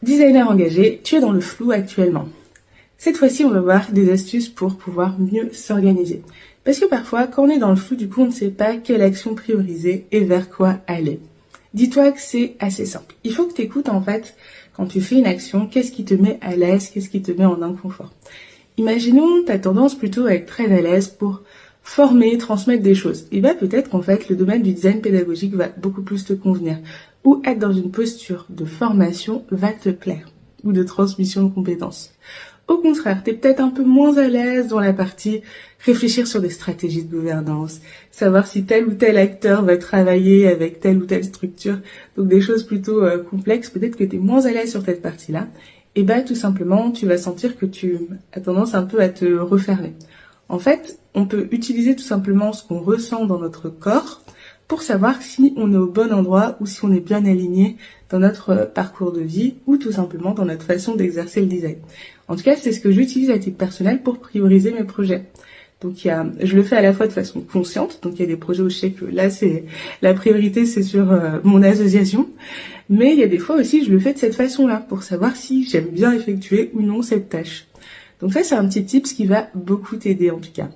Designer engagé, tu es dans le flou actuellement. Cette fois-ci, on va voir des astuces pour pouvoir mieux s'organiser. Parce que parfois, quand on est dans le flou, du coup, on ne sait pas quelle action prioriser et vers quoi aller. Dis-toi que c'est assez simple. Il faut que tu écoutes en fait, quand tu fais une action, qu'est-ce qui te met à l'aise, qu'est-ce qui te met en inconfort. Imaginons, tu as tendance plutôt à être très à l'aise pour former, transmettre des choses. Et bien peut-être qu'en fait, le domaine du design pédagogique va beaucoup plus te convenir. Ou être dans une posture de formation va te plaire. Ou de transmission de compétences. Au contraire, tu es peut-être un peu moins à l'aise dans la partie réfléchir sur des stratégies de gouvernance, savoir si tel ou tel acteur va travailler avec telle ou telle structure, donc des choses plutôt complexes, peut-être que tu es moins à l'aise sur cette partie-là, et bah tout simplement, tu vas sentir que tu as tendance un peu à te refermer. En fait, on peut utiliser tout simplement ce qu'on ressent dans notre corps pour savoir si on est au bon endroit ou si on est bien aligné dans notre parcours de vie ou tout simplement dans notre façon d'exercer le design. En tout cas, c'est ce que j'utilise à titre personnel pour prioriser mes projets. Donc je le fais à la fois de façon consciente, donc il y a des projets où je sais que là c'est la priorité c'est sur mon association, mais il y a des fois aussi je le fais de cette façon-là pour savoir si j'aime bien effectuer ou non cette tâche. Donc ça c'est un petit tips qui va beaucoup t'aider en tout cas.